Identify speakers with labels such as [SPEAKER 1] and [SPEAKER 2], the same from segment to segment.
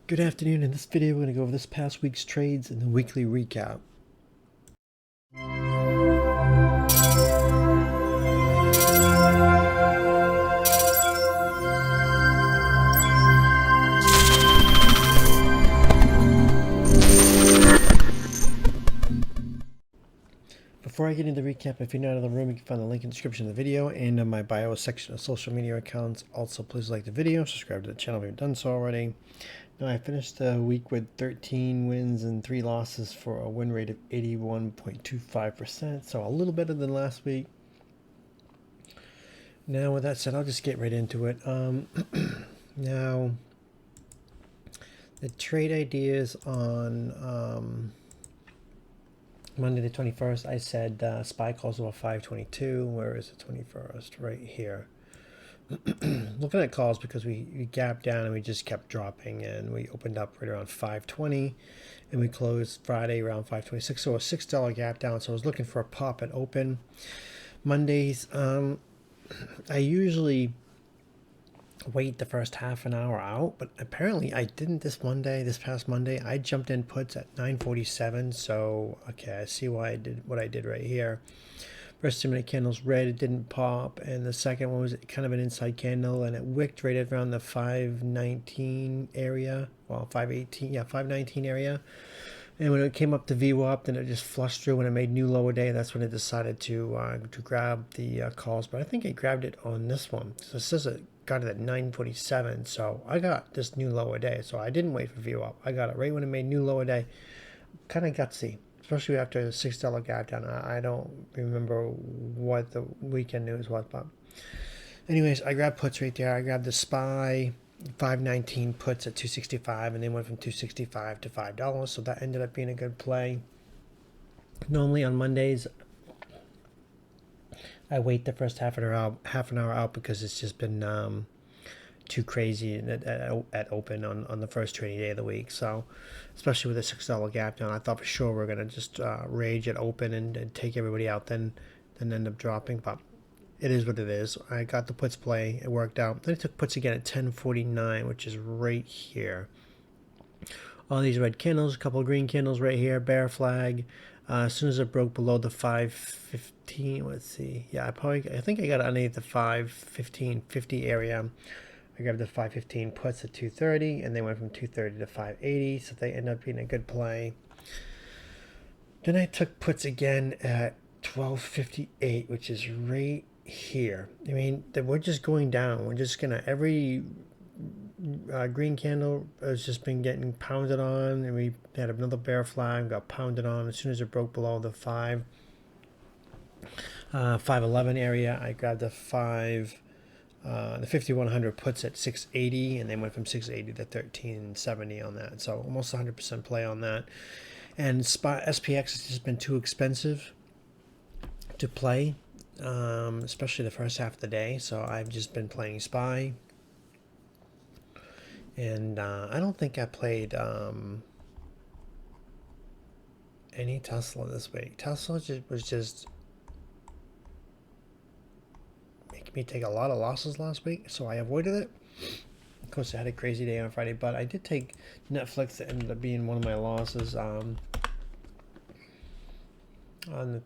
[SPEAKER 1] Good afternoon. In this video, we're going to go over this past week's trades and the weekly recap. Before I get into the recap, if you're not in the room, you can find the link in the description of the video and in my bio section of social media accounts. Also, please like the video, subscribe to the channel if you haven't done so already. Now, I finished the week with 13 wins and 3 losses for a win rate of 81.25%, so a little better than last week. Now, with that said, I'll just get right into it. Now, the trade ideas on Monday the 21st, I said SPY calls over 522. Where is the 21st? Right here. Looking at calls because we gapped down and we just kept dropping, and we opened up right around 520 and we closed Friday around 526, so a $6 gap down. So I was looking for a pop at open. Mondays, I usually wait the first half an hour out, but apparently I didn't this past Monday. I jumped in puts at 9:47, so okay, I see why I did what I did right here. First 2-minute candle's red, it didn't pop, and the second one was kind of an inside candle, and it wicked right around the 519 area, well 518, yeah, 519 area. And when it came up to VWAP, then it just flushed through. When it made new lower day, that's when it decided to grab the calls. But I think it grabbed it on this one. So it says it got it at 9:47. So I got this new lower day. So I didn't wait for VWAP. I got it right when it made new lower day. Kind of gutsy, especially after a $6 gap down. I don't remember what the weekend news was, but anyways, I grabbed puts right there. I grabbed the SPY 519 puts at 265, and they went from 265 to $5, so that ended up being a good play. Normally on Mondays I wait the first half an hour out because it's just been too crazy at open on the first trading day of the week. So especially with a $6 gap down, I thought for sure we're gonna just rage at open and take everybody out, then end up dropping. But it is what it is. I got the puts play. It worked out. Then I took puts again at 10:49, which is right here. All these red candles, a couple of green candles right here, bear flag. As soon as it broke below the 515, let's see. Yeah, I think I got it underneath the 515.50 area. I grabbed the 515 puts at 230, and they went from 230 to 580, so they end up being a good play. Then I took puts again at 1258, which is right here. I mean, we're just going down. We're just gonna, every green candle has just been getting pounded on, and we had another bear flag, got pounded on. As soon as it broke below the 511 area, I grabbed the 5100 puts at 680, and they went from 680 to 1370 on that. So almost 100% play on that. And SPX has just been too expensive to play, especially the first half of the day. So I've just been playing SPY, and I don't think I played any Tesla this week. Tesla was just making me take a lot of losses last week, so I avoided it. Of course, I had a crazy day on Friday, but I did take Netflix. That ended up being one of my losses on the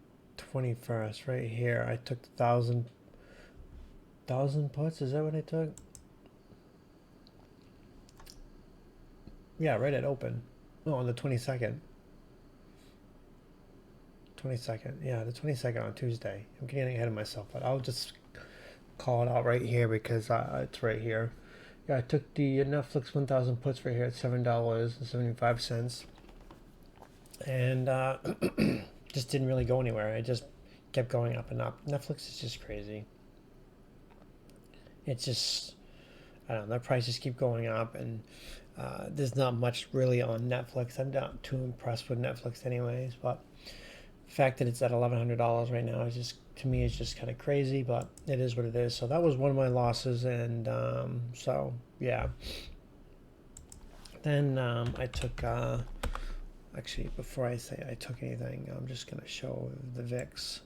[SPEAKER 1] 21st. Right here, I took 1,000 puts. Is that what I took? Yeah, right at open. No, on the 22nd. 22nd. Yeah, the 22nd on Tuesday. I'm getting ahead of myself, but I'll just call it out right here because it's right here. Yeah, I took the Netflix 1,000 puts right here at $7.75, and just didn't really go anywhere. It just kept going up and up. Netflix is just crazy. It's just, I don't know, their prices keep going up, and there's not much really on Netflix. I'm not too impressed with Netflix anyways, but the fact that it's at $1,100 right now is just, to me, it's just kind of crazy, but it is what it is. So that was one of my losses, and so yeah. Then I took, actually, before I say I took anything, I'm just going to show the VIX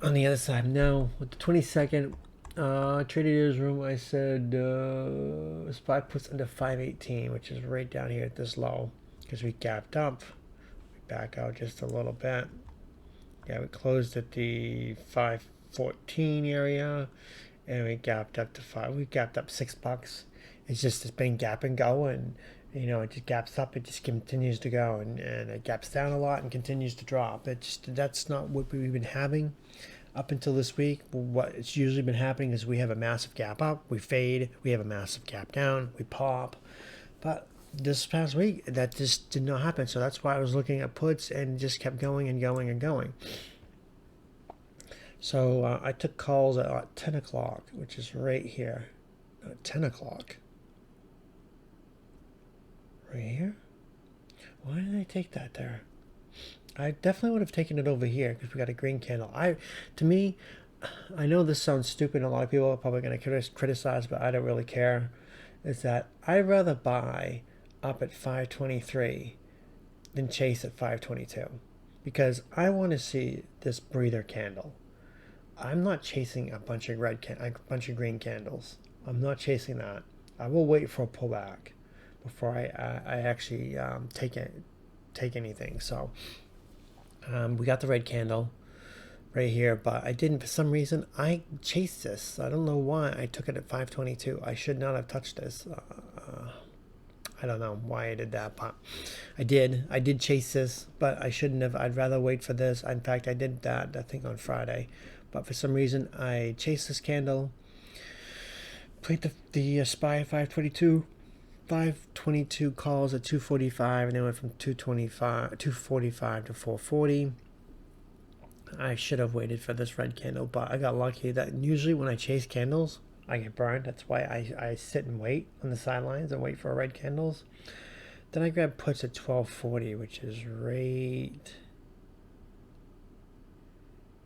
[SPEAKER 1] on the other side. Now, with the 22nd, Trader's room, I said SPY puts under 518, which is right down here at this low, because we gapped up. We back out just a little bit. Yeah, we closed at the 514 area, and we gapped up to five. We gapped up $6. It's been gap and go, and you know, it just gaps up, it just continues to go, and it gaps down a lot and continues to drop. That's not what we've been having up until this week. What it's usually been happening is we have a massive gap up, we fade, we have a massive gap down, we pop. But this past week, that just did not happen. So that's why I was looking at puts and just kept going and going and going. So I took calls at 10 o'clock, which is right here. 10 o'clock. Right here? Why did I take that there? I definitely would have taken it over here because we got a green candle. To me, I know this sounds stupid. A lot of people are probably going to criticize, but I don't really care. Is that I'd rather buy up at 523 than chase at 522 because I want to see this breather candle. I'm not chasing a bunch of green candles. I'm not chasing that. I will wait for a pullback before I actually take anything. So we got the red candle right here, but I didn't, for some reason, I chased this. I don't know why I took it at 522. I should not have touched this. I don't know why I did that, but I did chase this, but I shouldn't have. I'd rather wait for this. In fact, I did that, I think, on Friday, but for some reason I chased this candle, played the SPY 522 calls at 245, and then went from 245 to 440. I should have waited for this red candle, but I got lucky that usually when I chase candles, I get burned. That's why I sit and wait on the sidelines and wait for red candles. Then I grab puts at 1240, which is right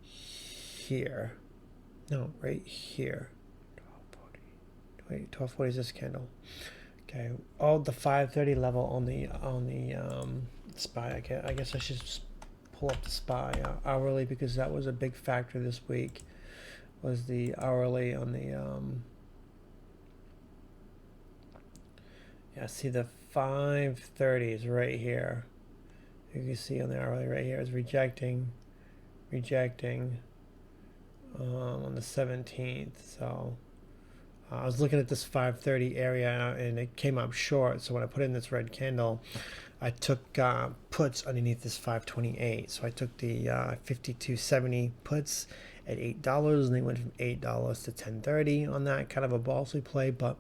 [SPEAKER 1] here. No, right here. 1240. Wait, 1240 is this candle. Okay. Oh, the 530 level on the SPY. I guess I should just pull up the SPY hourly because that was a big factor this week. Was the hourly on the yeah, see the 530 is right here. You can see on the hourly right here is rejecting on the 17th. So I was looking at this 530 area and it came up short. So when I put in this red candle, I took puts underneath this 528. So I took the 52.70 puts at $8, and they went from $8 to $10.30 on that. Kind of a ballsy play, but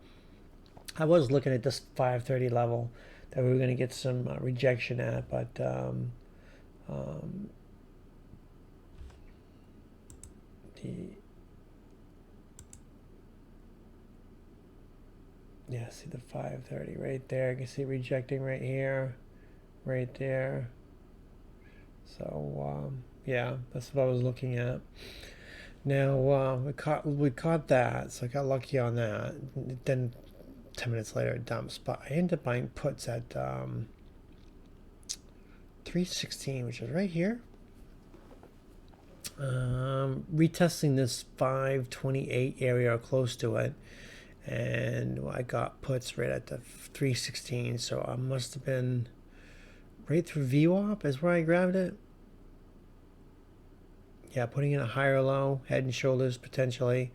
[SPEAKER 1] I was looking at this 530 level that we were going to get some rejection at, but yeah, see the 530 right there. You can see rejecting right here, right there. So yeah, that's what I was looking at. Now we caught that, so I got lucky on that. Then 10 minutes later it dumps, but I ended up buying puts at 316, which is right here. Retesting this 528 area or close to it, and I got puts right at the 316, so I must have been right through VWAP is where I grabbed it. Yeah, putting in a higher low, head and shoulders potentially.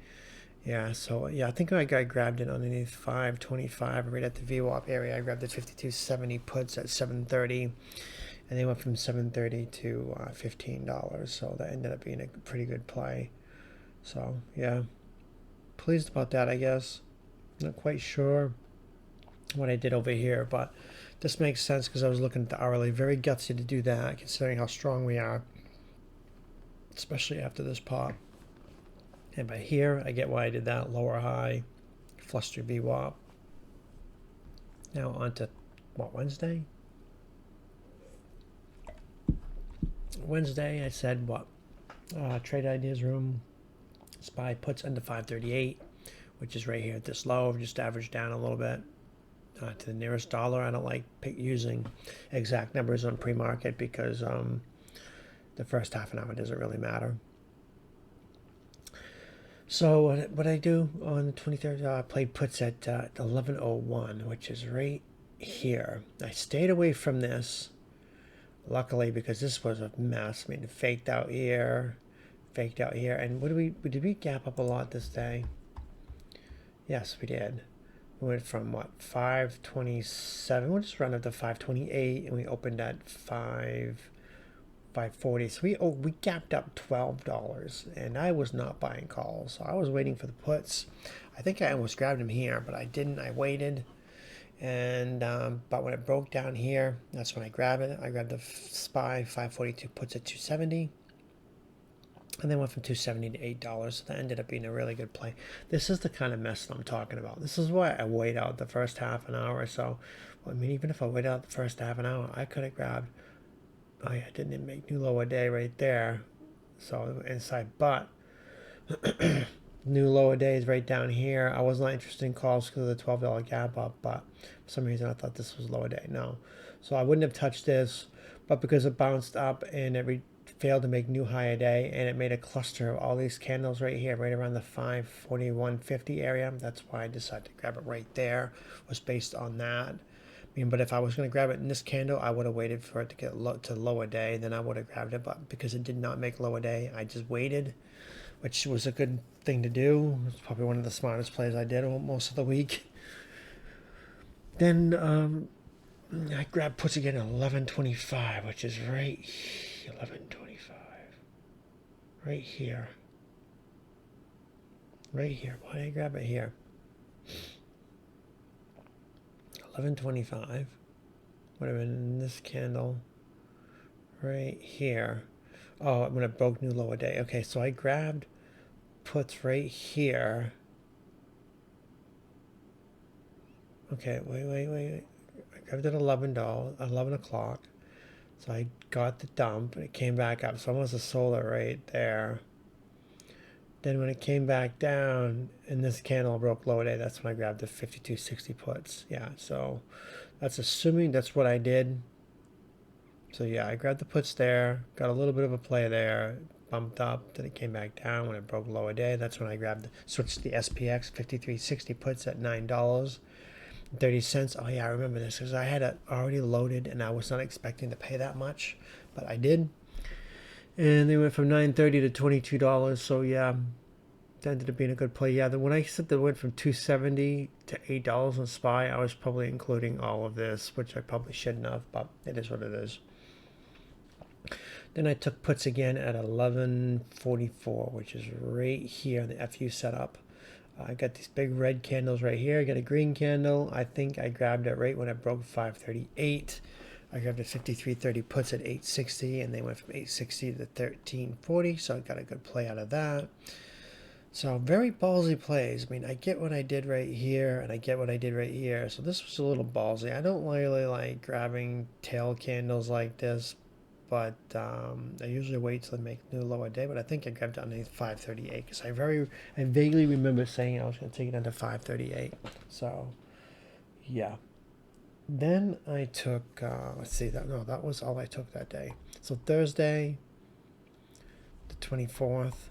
[SPEAKER 1] Yeah, so yeah, I think I grabbed it underneath 525 right at the VWAP area. I grabbed the 52.70 puts at 730, and they went from 730 to $15. So that ended up being a pretty good play. So yeah, pleased about that, I guess. Not quite sure what I did over here, but this makes sense because I was looking at the hourly. Very gutsy to do that, considering how strong we are, especially after this pop. And by here, I get why I did that. Lower high, flush through VWAP. Now on to, what, Wednesday? Wednesday, I said, what? Trade ideas room. SPY puts under 538, which is right here at this low. Just averaged down a little bit to the nearest dollar. I don't like using exact numbers on pre-market because the first half an hour doesn't really matter. So what I do on the 23rd, I played puts at 11:01, which is right here. I stayed away from this, luckily, because this was a mess. I mean, faked out here, and what did we gap up a lot this day? Yes, we did. We went from what 527. We'll just run up to 528, and we opened at 540. So we gapped up $12, and I was not buying calls. So I was waiting for the puts. I think I almost grabbed them here, but I didn't. I waited, and but when it broke down here, that's when I grabbed it. I grabbed the SPY 542 puts at 270. And then went from 270 to $8. So that ended up being a really good play. This is the kind of mess that I'm talking about. This is why I wait out the first half an hour or so. Well, I mean, even if I wait out the first half an hour, I could have grabbed. Oh yeah, I didn't make new lower day right there. So inside, but new lower day is right down here. I was not interested in calls because of the $12 gap up, but for some reason I thought this was lower day. No, so I wouldn't have touched this, but because it bounced up and it failed to make new higher day, and it made a cluster of all these candles right here, right around the 541.50 area. That's why I decided to grab it right there. Was based on that. I mean, but if I was going to grab it in this candle, I would have waited for it to get to lower day. Then I would have grabbed it. But because it did not make lower day, I just waited, which was a good thing to do. It's probably one of the smartest plays I did most of the week. Then I grabbed puts again at 11.25, which is right here, 11.25. Right here. Right here. Why did I grab it here? 11.25 would have been in this candle right here. Oh, when it broke new lower day. Okay, so I grabbed puts right here. Okay, wait. I grabbed it at $11, 11 o'clock. So I got the dump and it came back up. So almost a solar right there. Then when it came back down and this candle broke lower day, that's when I grabbed the 52.60 puts. Yeah, so that's assuming that's what I did. So yeah, I grabbed the puts there, got a little bit of a play there, bumped up, then it came back down when it broke lower day. That's when I switched the SPX 53.60 puts at $9.30. Oh yeah, I remember this because I had it already loaded and I was not expecting to pay that much, but I did. And they went from $9.30 to $22. So yeah, that ended up being a good play. Yeah, when I said they went from $2.70 to $8 on SPY, I was probably including all of this, which I probably shouldn't have, but it is what it is. Then I took puts again at 11.44, which is right here, the FU setup. I got these big red candles right here. I got a green candle. I think I grabbed it right when it broke 538. I grabbed a 53.30 puts at 860, and they went from 860 to 13.40, so I got a good play out of that. So very ballsy plays. I mean, I get what I did right here, and I get what I did right here. So this was a little ballsy. I don't really like grabbing tail candles like this, but I usually wait till I make new lower day. But I think I grabbed it underneath 538 because I vaguely remember saying I was going to take it under 538. So yeah. Then I took, let's see, that was all I took that day. So Thursday, the 24th,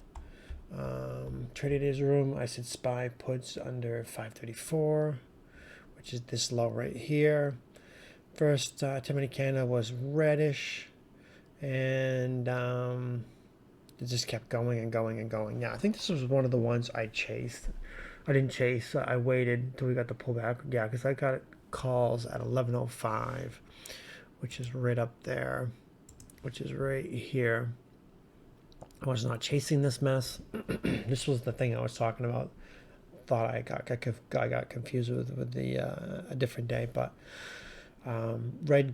[SPEAKER 1] Trading Days Room, I said SPY puts under 534, which is this low right here. First 10-minute candle was reddish, and it just kept going and going and going. Yeah, I think this was one of the ones I chased. I didn't chase. I waited until we got the pullback. Yeah, because I got it calls at 11:05, which is right up there, which is right here. I was not chasing this mess. This was the thing I was talking about. Thought I got confused with the a different day, but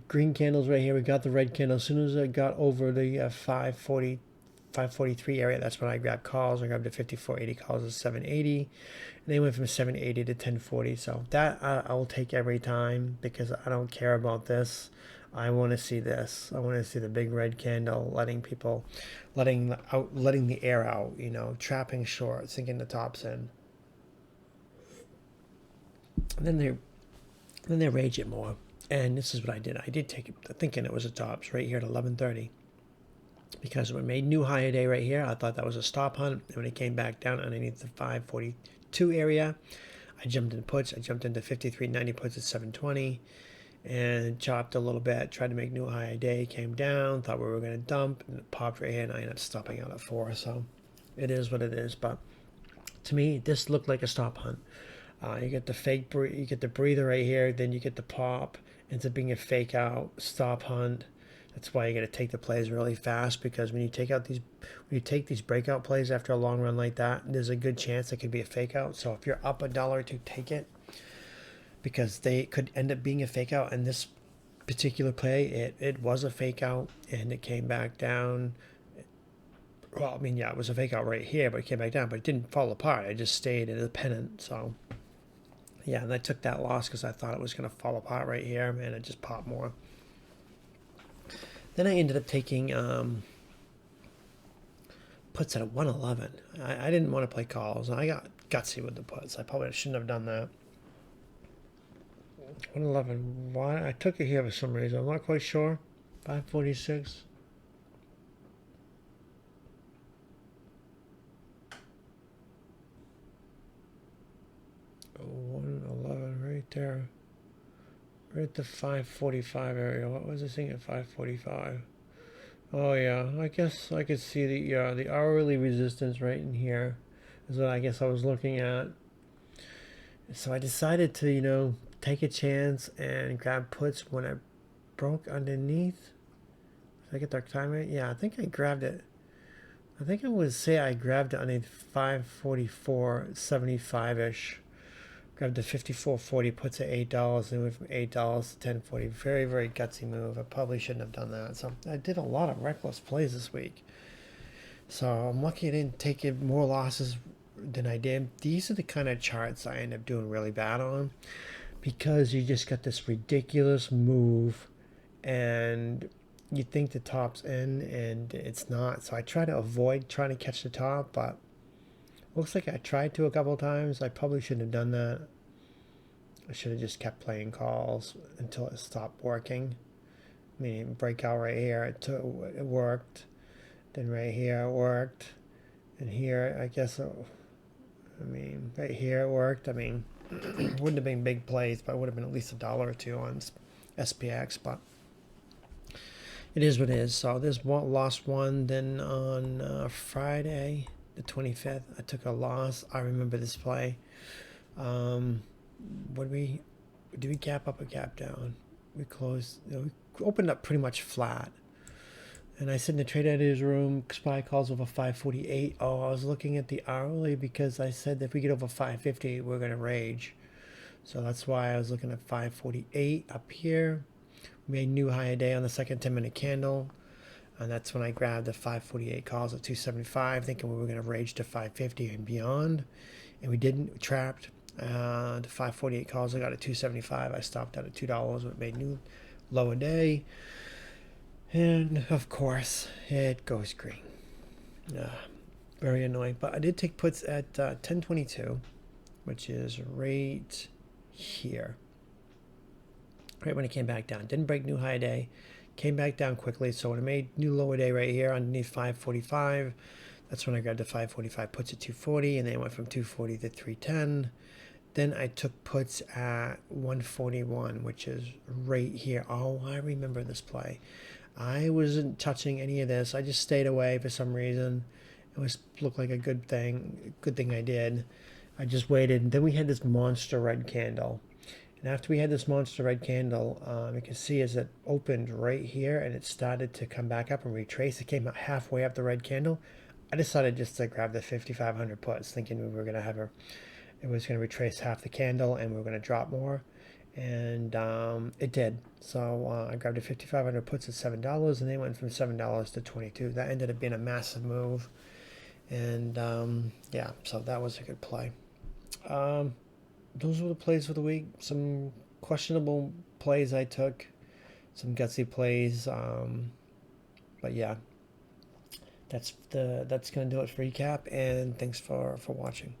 [SPEAKER 1] green candles right here. We got the red candle as soon as I got over the 543 area. That's when I grabbed calls. I grabbed the 54.80 calls at 780, and they went from 780 to 1040. So that I will take every time because I don't care about this. I want to see this. I want to see the big red candle, letting the air out. You know, trapping short, sinking the tops in. And then they rage it more. And this is what I did. I did take it, thinking it was a tops right here at 11:30. because when it made new higher day right here, I thought that was a stop hunt. And when it came back down underneath the 542 area, I jumped in puts. I jumped into 53.90 puts at 720 and chopped a little bit, tried to make new higher day, came down, thought we were going to dump, and it popped right here, and I ended up stopping out at 4. So it is what it is. But to me, this looked like a stop hunt. You get the you get the breather right here, then you get the pop. Ends up being a fake out stop hunt. That's why you got to take the plays really fast, because when you take these breakout plays after a long run like that, there's a good chance it could be a fake out. So if you're up $1 take it, because they could end up being a fake out. And this particular play, it was a fake out, and it came back down. Well, I mean, yeah, it was a fake out right here, but it came back down, but it didn't fall apart. It just stayed in a pennant. So yeah, and I took that loss because I thought it was going to fall apart right here, and it just popped more. Then I ended up taking puts at a 111. I didn't want to play calls. I got gutsy with the puts. I probably shouldn't have done that. 111. Why? I took it here for some reason. I'm not quite sure. 546. Oh, 111 right there. Right at the 545 area. What was this thing at 545? Oh yeah, I guess I could see the hourly resistance right in here is what I guess I was looking at. So I decided to, take a chance and grab puts when it broke underneath. Did I get the time right? Yeah, I think I grabbed it. I think I would say I grabbed it underneath 544.75-ish. Grabbed the 54.40, puts at $8, and went from $8 to 10.40. Very, very gutsy move. I probably shouldn't have done that. So I did a lot of reckless plays this week. So I'm lucky I didn't take more losses than I did. These are the kind of charts I end up doing really bad on, because you just got this ridiculous move and you think the top's in and it's not. So I try to avoid trying to catch the top, but looks like I tried to a couple of times. I probably shouldn't have done that. I should have just kept playing calls until it stopped working. I mean, breakout right here, it worked. Then right here it worked. And here, I guess, right here it worked. I mean, wouldn't have been big plays, but it would have been at least $1 or $2 on SPX. But it is what it is. So there's lost one. Then on Friday, the 25th, I took a loss. I remember this play. Did we gap up or gap down? We closed. We opened up pretty much flat. And I sit in the trade editor's room. SPY calls over 548. Oh, I was looking at the hourly because I said that if we get over 550, we're going to rage. So that's why I was looking at 548 up here. We made new higher day on the second 10-minute candle. And that's when I grabbed the 548 calls at 275, thinking we were going to rage to 550 and beyond. And we didn't. We trapped. The 548 calls I got at 275. I stopped out at $2. It made new lower day. And of course, it goes green. Very annoying. But I did take puts at 1022, which is right here. Right when it came back down. Didn't break new high day. Came back down quickly. So when it made new lower day right here underneath 545, that's when I grabbed the 545 puts at 240. And then it went from 240 to 310. Then I took puts at 141, which is right here. Oh, I remember this play. I wasn't touching any of this. I just stayed away for some reason. It looked like a good thing. Good thing I did. I just waited. And then we had this monster red candle. And after we had this monster red candle, you can see as it opened right here and it started to come back up and retrace. It came out halfway up the red candle. I decided just to grab the 5,500 puts, thinking we were going to have it was going to retrace half the candle and we were going to drop more. And it did. So I grabbed a 5,500 puts at $7, and they went from $7 to 22. That ended up being a massive move. And yeah, so that was a good play. Those were the plays for the week. Some questionable plays I took, some gutsy plays. But yeah, that's going to do it for recap. And thanks for watching.